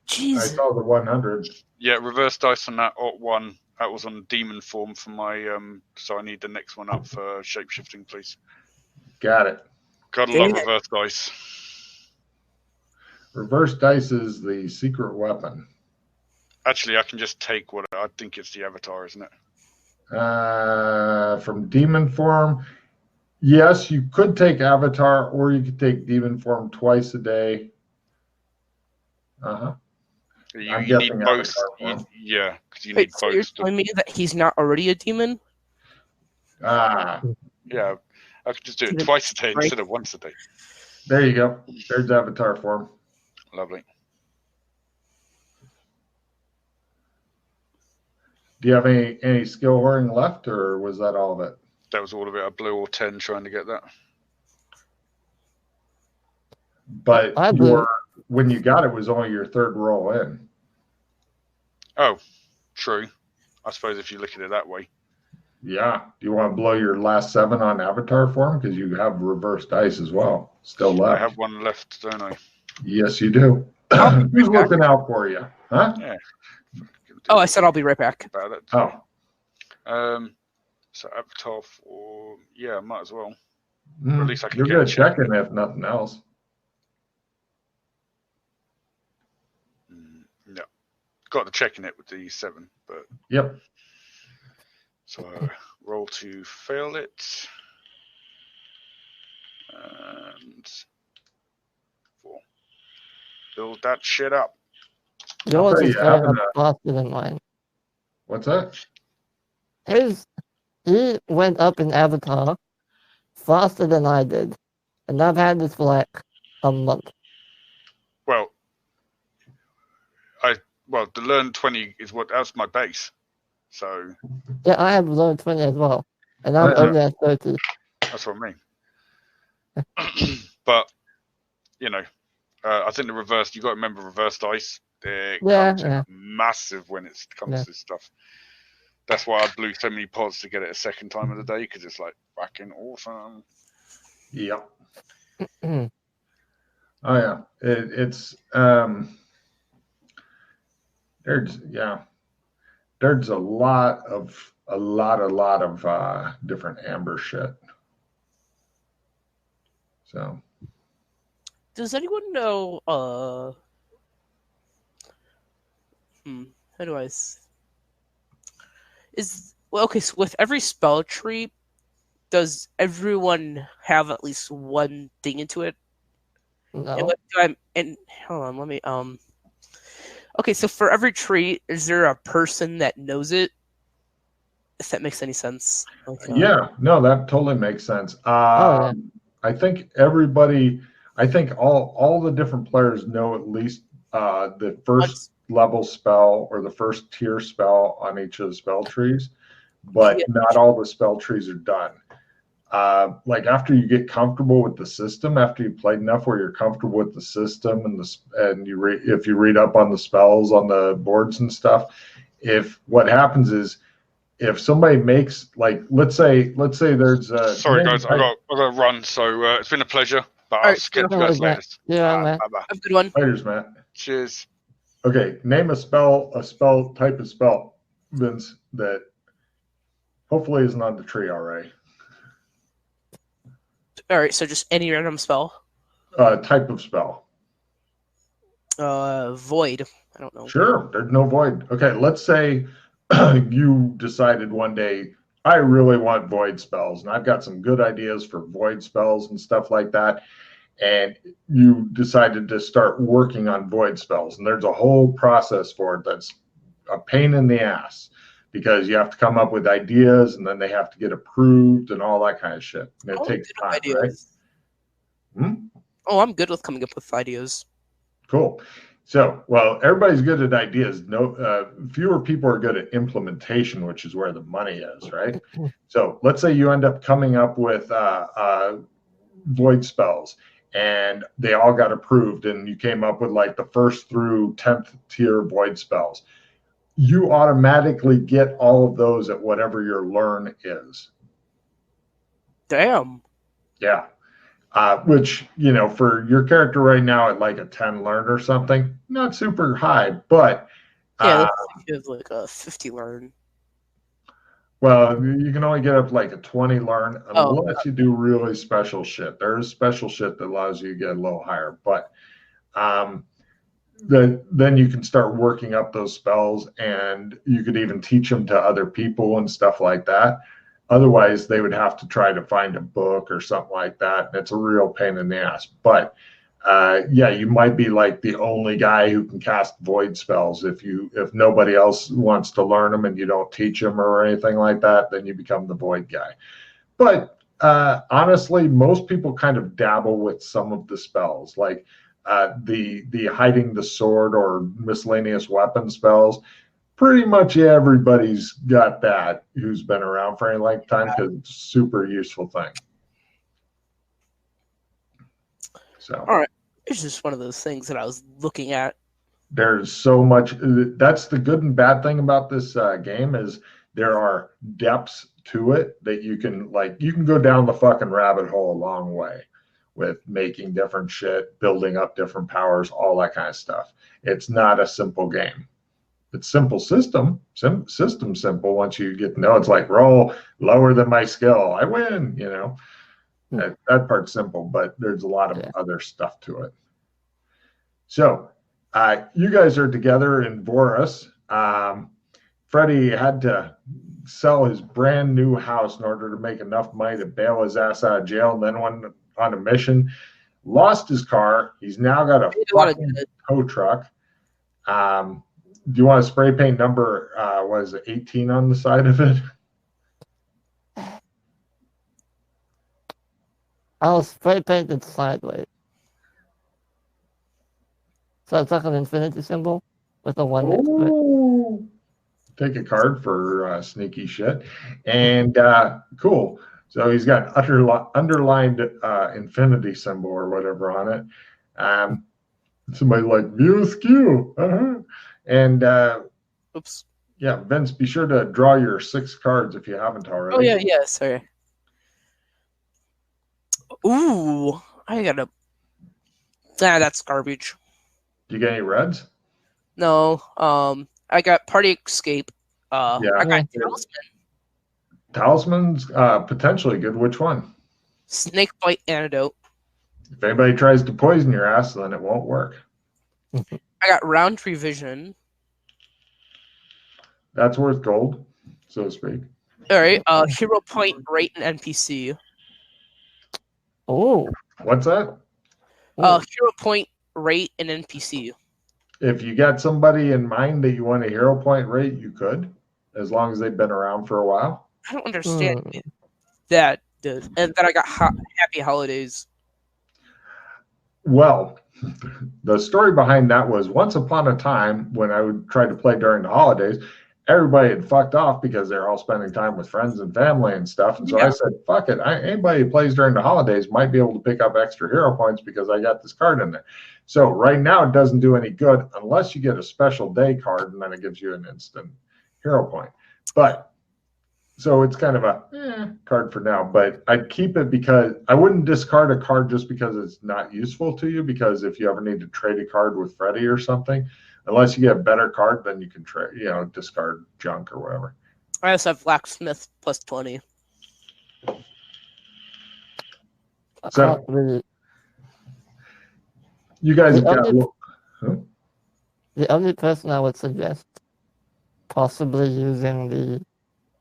Jeez. I saw the 100. Yeah, reverse dice on that. +1. That was on demon form for my. So I need the next one up for shapeshifting, please. Got it. Gotta love reverse dice. Reverse dice is the secret weapon. Actually, I can just take what I think it's the avatar, isn't it? From demon form, yes, you could take avatar, or you could take demon form twice a day. You need both. Yeah, because you need both. You're telling me that he's not already a demon? Yeah, I could just do it twice a day instead of once a day. There you go. There's avatar form. Lovely. Do you have any skill whoring left, or was that all of it? That was all of it. I blew all 10 trying to get that. But when you got it, was only your 3rd roll in. Oh, true. I suppose if you look at it that way. Yeah. Do you want to blow your last 7 on avatar form? Because you have reverse dice as well. Still left. I have one left, don't I? Yes, you do. Who's looking out for you? Huh? Yeah. Oh, I said I'll be right back. About it. So avatar for might as well. Or at least I can You're good checking if nothing else. No, got the checking it with the 7, but yep. So roll to fail it, and 4. Build that shit up. Yours is going up faster than mine. What's that? He went up in Avatar faster than I did, and I've had this for like a month. Well, the learn 20 is that's my base. So yeah, I have learned 20 as well, and I'm only at 30. That's what I mean. But I think the reverse. You got to remember reverse dice. They're massive when it comes to this stuff. That's why I blew so many pods to get it a second time of the day, because it's like fucking awesome. Yep. Oh yeah, it's there's there's a lot of different amber shit. So Does anyone know? How do I? Okay. So with every spell tree, does everyone have at least one thing into it? And No. what do I? And hold on, let me. Okay, so for every tree, is there a person that knows it? If that makes any sense. Like, yeah, no, that totally makes sense. Oh yeah. I think everybody, I think all the different players know at least the first level spell or the first tier spell on each of the spell trees, but yeah, not all the spell trees are done. Like after you get comfortable with the system, after you played enough where you're comfortable with the system and if you read up on the spells on the boards and stuff, if what happens is if somebody makes like let's say there's Sorry guys, I got to run. So it's been a pleasure, but I'll Alright, catch you guys later. Yeah, man. Bye bye. have a good one. Laters, Matt. Cheers. Okay, name a type of spell, Vince, that hopefully isn't on the tree already. Alright, so just any random spell. Type of spell. Void. I don't know. Sure, there's no void. Okay, let's say you decided one day, I really want void spells, and I've got some good ideas for void spells and stuff like that. And you decided to start working on void spells. And there's a whole process for it that's a pain in the ass because you have to come up with ideas and then they have to get approved and all that kind of shit. And it takes time, right? Oh, I'm good with coming up with ideas. Cool. So, well, everybody's good at ideas. No, fewer people are good at implementation, which is where the money is, right? So, let's say you end up coming up with void spells, and they all got approved, and you came up with like the 1st through 10th tier void spells. You automatically get all of those at whatever your learn is. Damn. Yeah. Which, you know, for your character right now at like a 10 learn or something, not super high, but yeah, you have like a 50 learn. Well, you can only get up to like a 20 learn unless you do really special shit. There's special shit that allows you to get a little higher, but then you can start working up those spells, and you could even teach them to other people and stuff like that. Otherwise, they would have to try to find a book or something like that, and it's a real pain in the ass. But yeah, you might be like the only guy who can cast void spells. If nobody else wants to learn them and you don't teach them or anything like that, then you become the void guy. But honestly, most people kind of dabble with some of the spells, like the hiding the sword or miscellaneous weapon spells. Pretty much everybody's got that who's been around for any length of time because it's a super useful thing. So, all right, it's just one of those things that I was looking at. There's so much. That's the good and bad thing about this game is there are depths to it that you can go down the fucking rabbit hole a long way with making different shit, building up different powers, all that kind of stuff. It's not a simple game. It's simple system simple once you get to know. It's like roll lower than my skill, I win, you know. That part's simple, but there's a lot of other stuff to it. So you guys are together in Voris. Freddie had to sell his brand new house in order to make enough money to bail his ass out of jail, and then went on a mission, lost his car. He's now got a fucking tow truck. Do you want a spray paint number, was it 18 on the side of it? I'll spray paint it sideways. So it's like an infinity symbol with a 1 next to it. Take a card for sneaky shit. And cool. So he's got an underlined infinity symbol or whatever on it. Somebody like view askew. And oops. Yeah, Vince, be sure to draw your 6 cards if you haven't already. Oh yeah, sorry. Ooh, I gotta. That's garbage. Do you get any reds? No. I got Party Escape, Yeah. I got Yeah. Talisman, Talisman's potentially good. Which one? Snake Bite Antidote. If anybody tries to poison your ass, then it won't work. I got Roundtree Vision. That's worth gold, so to speak. All right, Hero Point Rate and NPC. Oh, What's that? Hero Point Rate and NPC. If you got somebody in mind that you want a hero point rate, you could, as long as they've been around for a while. I don't understand that, dude. And then I got Happy Holidays. Well, the story behind that was once upon a time when I would try to play during the holidays, everybody had fucked off because they're all spending time with friends and family and stuff. And so I said, fuck it. Anybody who plays during the holidays might be able to pick up extra hero points because I got this card in there. So right now it doesn't do any good unless you get a special day card and then it gives you an instant hero point. But so it's kind of a card for now, but I'd keep it because I wouldn't discard a card just because it's not useful to you. Because if you ever need to trade a card with Freddy or something, unless you get a better card, then you can trade, discard junk or whatever. I also have Blacksmith plus 20. So you guys have got the only person I would suggest possibly using the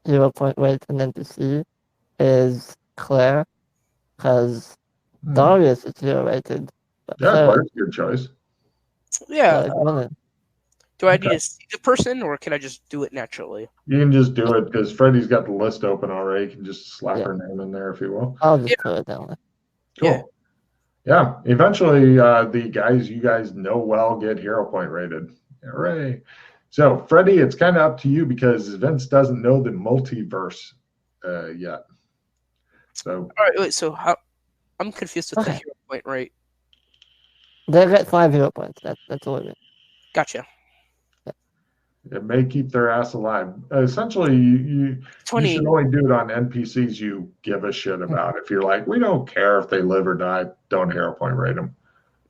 hero point rate and NPC is Claire, because Darius is hero rated. Yeah, Claire's a good choice. Yeah. So do I need to see the person, or can I just do it naturally? You can just do it because Freddie's got the list open already. You can just slap her name in there if you will. I'll just put it down there. Cool. Yeah. Eventually, the guys you guys know well get hero point rated. Hooray. So, Freddie, it's kind of up to you because Vince doesn't know the multiverse yet. So, all right, wait. So, how? I'm confused with the hero point rate. They get 5 hero points. That's all it is. Gotcha. It may keep their ass alive. Essentially, you should only do it on NPCs you give a shit about. If you're like, we don't care if they live or die, don't hero point rate them.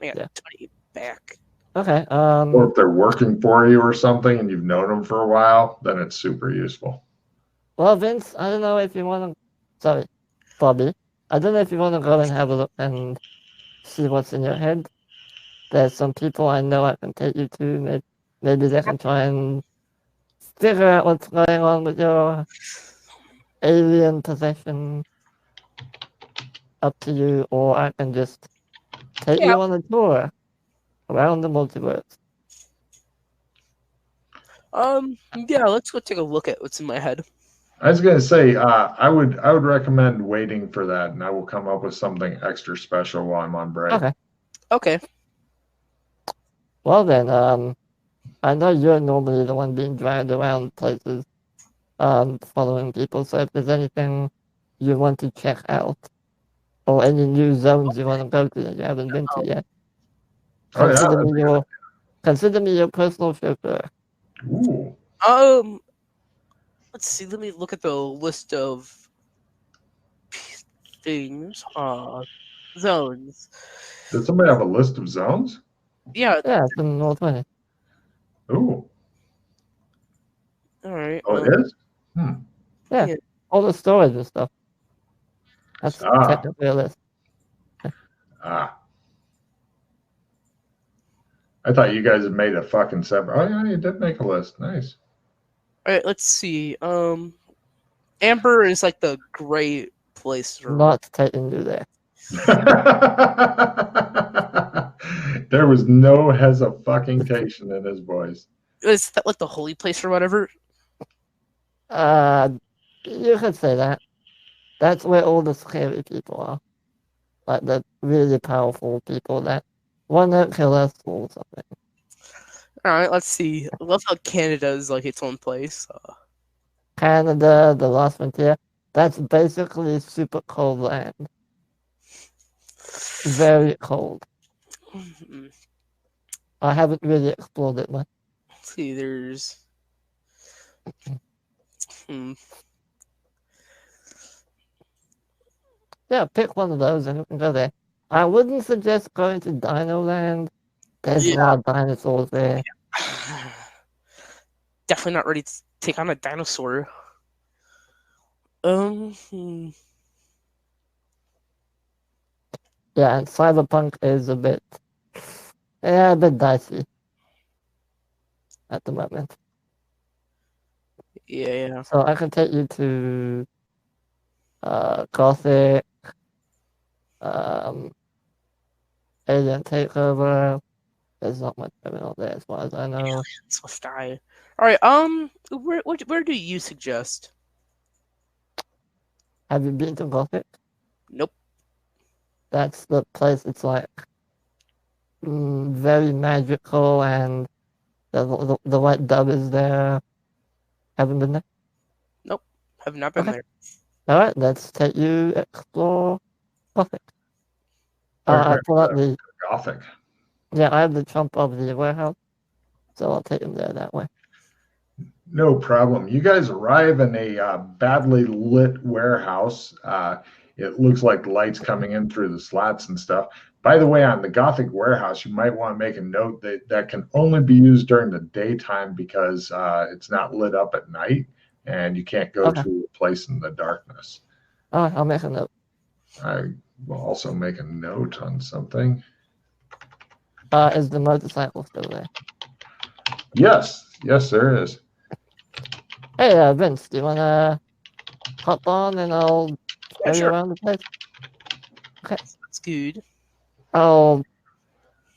I got 20 back. Okay. Or if they're working for you or something and you've known them for a while, then it's super useful. Well, Vince, I don't know if you want to... Sorry, Bobby. I don't know if you want to go and have a look and see what's in your head. There's some people I know I can take you to. Maybe they can try and figure out what's going on with your alien possession. Up to you, or I can just take you on a tour around the multiverse. Yeah, let's go take a look at what's in my head. I was gonna say, I would recommend waiting for that, and I will come up with something extra special while I'm on break. Okay. Well then, I know you're normally the one being dragged around places, following people. So if there's anything you want to check out, or any new zones you want to go to that you haven't been to yet, consider me your personal chauffeur. Ooh. Let's see. Let me look at the list of things. Zones. Does somebody have a list of zones? Yeah. Yeah, it's in Roll20. Ooh. All right. Oh, it is? Yeah, all the storage and stuff. That's technically a list. I thought you guys had made a fucking separate. Oh, yeah, you did make a list. Nice. All right, let's see. Amber is like the great place. Not taking you there. There was no hesitation in his voice. Is that like the holy place or whatever? You could say that. That's where all the scary people are. Like the really powerful people that want to kill us or something. Alright, let's see. I love how Canada is like its own place. Canada, the last frontier, that's basically super cold land. Very cold. Mm-hmm. I haven't really explored it much. Let's see, there's... Yeah, pick one of those and you can go there. I wouldn't suggest going to Dino Land. There's a lot of dinosaurs there. Definitely not ready take on a dinosaur. Yeah, and Cyberpunk is a bit dicey at the moment. Yeah. So I can take you to Gothic, Alien Takeover. There's not much going on there as far as I know. Aliens must die. All right. Where do you suggest? Have you been to Gothic? Nope. That's the place. It's like very magical, and the white dove is there. Haven't been there? Nope. Have not been there. All right, let's take you explore Gothic. Okay, I pull out the Gothic. Yeah, I have the trump of the warehouse, so I'll take him there that way. No problem. You guys arrive in a badly lit warehouse. It looks like lights coming in through the slats and stuff. By the way, on the Gothic warehouse, you might want to make a note that that can only be used during the daytime because it's not lit up at night, and you can't go to a place in the darkness. All right, I'll make a note. I will also make a note on something. Is the motorcycle still there? Yes, there is. Hey, Vince, do you want to hop on and I'll show you sure. around the place? Okay. That's good. I'll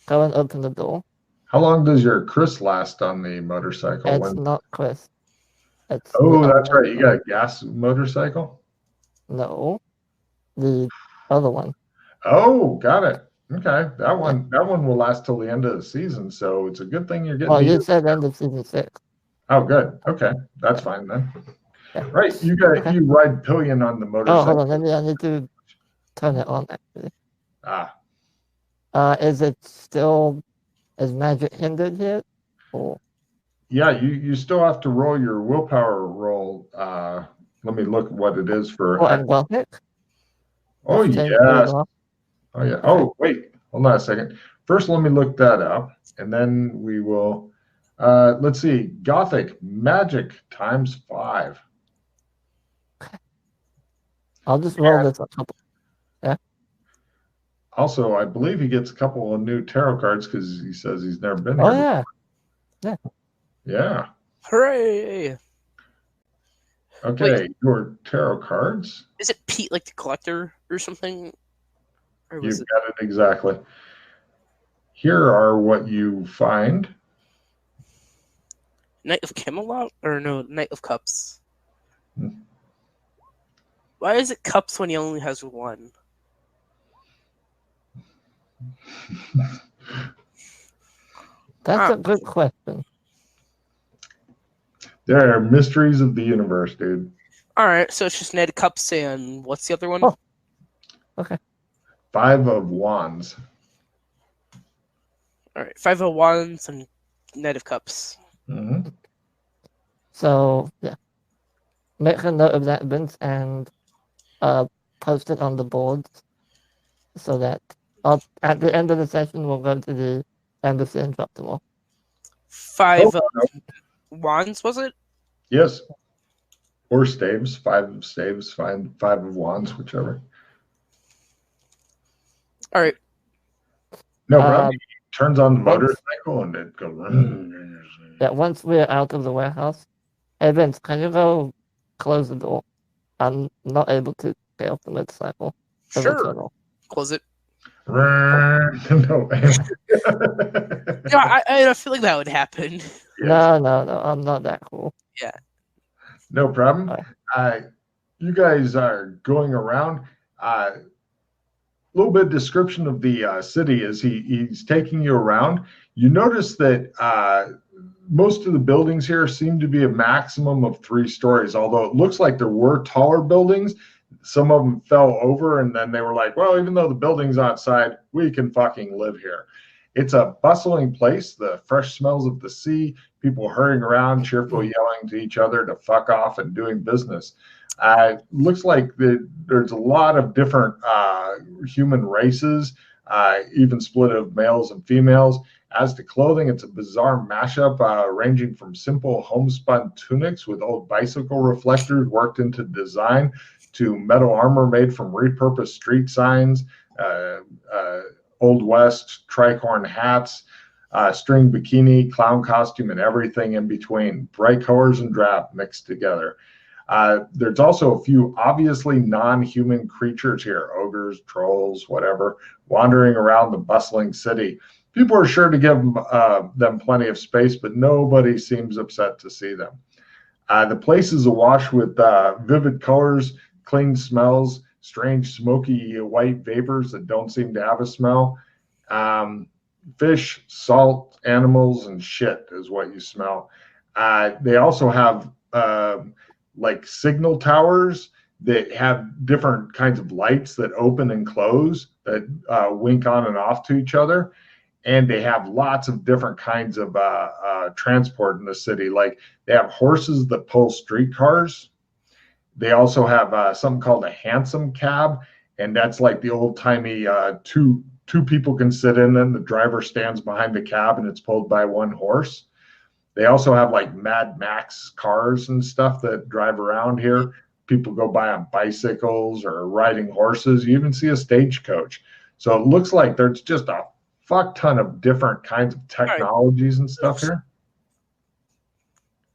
go and open the door. How long does your Chris last on the motorcycle? It's not Chris. It's that's right. You got a gas motorcycle? No, the other one. Oh, got it. Okay, that one will last till the end of the season, so it's a good thing you're getting. Well, you said end of season 6. Oh, good. Okay, that's fine then. Yeah. Right, you ride pillion on the motorcycle. Oh, hold on. I need to turn it on actually. Is it still magic hindered yet? Or? Yeah, you still have to roll your willpower roll. Let me look what it is for. And Gothic? Oh yes. Oh yeah. Okay. Oh wait, hold on a second. First, let me look that up, and then we will. Let's see. Gothic magic times 5. I'll just roll this a couple. Yeah. Also, I believe he gets a couple of new tarot cards because he says he's never been here. Oh yeah. Yeah. Hooray! Okay, wait, your tarot cards. Is it Pete like the Collector or something? Or You've got it exactly. Here are what you find. Knight of Camelot? Or no, Knight of Cups. Why is it Cups when he only has 1? That's a good question. There are mysteries of the universe, dude. Alright, so it's just Knight of Cups and what's the other one? Oh. Okay. 5 of Wands. Alright, 5 of Wands and Knight of Cups. Mm-hmm. So, yeah. Make a note of that, Vince, and post it on the boards so that at the end of the session, we'll go to the embassy and drop them all. 5 of Wands, was it? Yes. Or staves. 5 of staves, 5 of wands, whichever. All right. No problem. He turns on the motorcycle and it goes. Yeah, once we're out of the warehouse, hey Vince, can you go close the door? I'm not able to get off the motorcycle. Sure. Close it. No. I feel like that would happen. Yes. No. I'm not that cool. Yeah. No problem. You guys are going around. A little bit of description of the city as he's taking you around. You notice that most of the buildings here seem to be a maximum of 3 stories, although it looks like there were taller buildings. Some of them fell over, and then they were like, well, even though the building's outside, we can fucking live here. It's a bustling place, the fresh smells of the sea, people hurrying around, cheerfully yelling to each other to fuck off and doing business. Looks like there's a lot of different human races, even split of males and females. As to clothing, it's a bizarre mashup ranging from simple homespun tunics with old bicycle reflectors worked into design to metal armor made from repurposed street signs, Old West tricorn hats, string bikini, clown costume, and everything in between. Bright colors and drab mixed together. There's also a few obviously non-human creatures here, ogres, trolls, whatever, wandering around the bustling city. People are sure to give them plenty of space, but nobody seems upset to see them. The place is awash with vivid colors, clean smells, strange smoky white vapors that don't seem to have a smell. Fish, salt, animals, and shit is what you smell. They also have like signal towers that have different kinds of lights that open and close that wink on and off to each other. And they have lots of different kinds of transport in the city. Like they have horses that pull streetcars. They also have something called a hansom cab. And that's like the old timey two people can sit in and the driver stands behind the cab and it's pulled by one horse. They also have like Mad Max cars and stuff that drive around here. People go by on bicycles or riding horses. You even see a stagecoach. So it looks like there's just a fuck ton of different kinds of technologies and stuff here.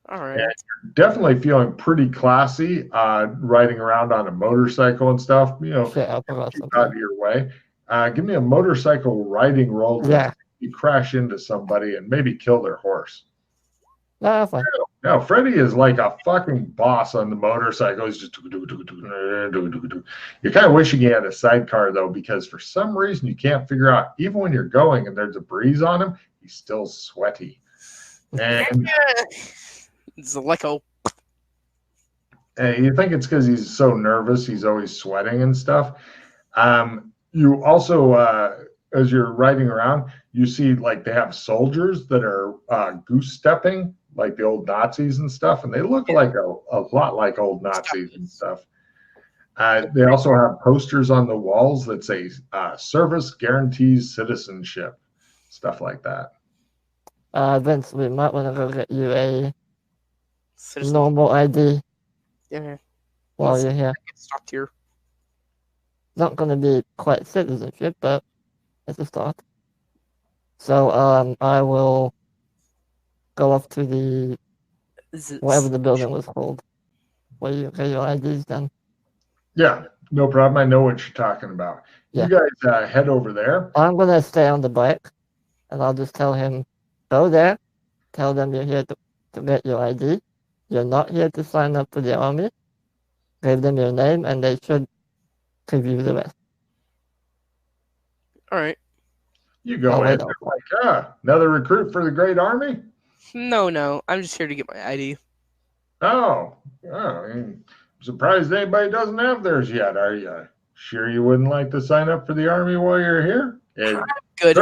All right. And you're definitely feeling pretty classy riding around on a motorcycle and stuff. You know, Shit, I forgot keep something. out of your way. Give me a motorcycle riding roll. Yeah. You crash into somebody and maybe kill their horse. No, that's fine. No, Freddie is like a fucking boss on the motorcycle. He's just you kind of wishing he had a sidecar though, because for some reason you can't figure out, even when you're going and there's a breeze on him, he's still sweaty. And It's like a you think it's because he's so nervous, he's always sweating and stuff. You also as you're riding around, you see like they have soldiers that are goose stepping, like the old Nazis and stuff, and they look like a lot like old Nazis and stuff. They also have posters on the walls that say service guarantees citizenship, stuff like that. Vince, we might want to go get you a citizen. normal ID Yeah. while you're here. Get stopped here. Not going to be quite citizenship, but it's a start. So I will go off to the whatever the building was called, where you get your IDs done. Yeah, no problem. I know what you're talking about. Yeah. You guys head over there. I'm going to stay on the bike, and I'll just tell him, go there, tell them you're here to get your ID. You're not here to sign up for the army. Give them your name, and they should give you the rest. All right. You go in, like, another recruit for the Great Army? No. I'm just here to get my ID. Oh, I'm surprised anybody doesn't have theirs yet. Are you sure you wouldn't like to sign up for the Army while you're here? Good.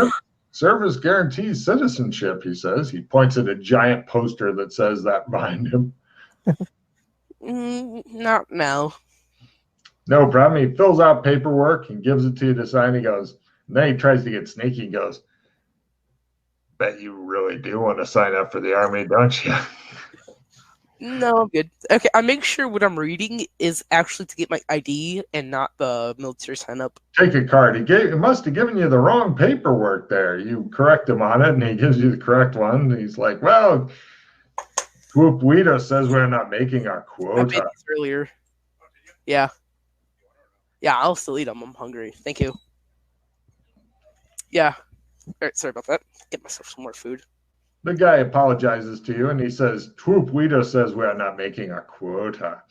Service guarantees citizenship, he says. He points at a giant poster that says that behind him. Not now. No problem. He fills out paperwork and gives it to you to sign. He goes, and then he tries to get sneaky. He goes, bet you really do want to sign up for the Army, don't you? No, I'm good. Okay, I make sure what I'm reading is actually to get my ID and not the military sign up. Take a card. He must have given you the wrong paperwork there. You correct him on it, and he gives you the correct one. He's like, well, Swoop Guido says we're not making our I made quota. these earlier. Yeah. Yeah, I'll still eat them. I'm hungry. Thank you. Yeah. All right, sorry about that. Get myself some more food. The guy apologizes to you, and he says, Swoop Guido says we are not making our quota.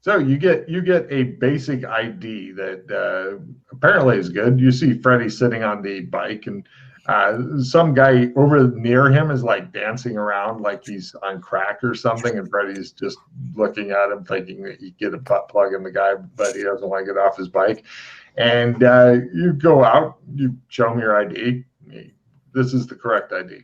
So you get a basic ID that apparently is good. You see Freddie sitting on the bike, and some guy over near him is like dancing around like he's on crack or something, and Freddie's just looking at him thinking that he get a butt plug in the guy, but he doesn't want to get off his bike. And you go out, you show him your ID. This is the correct ID.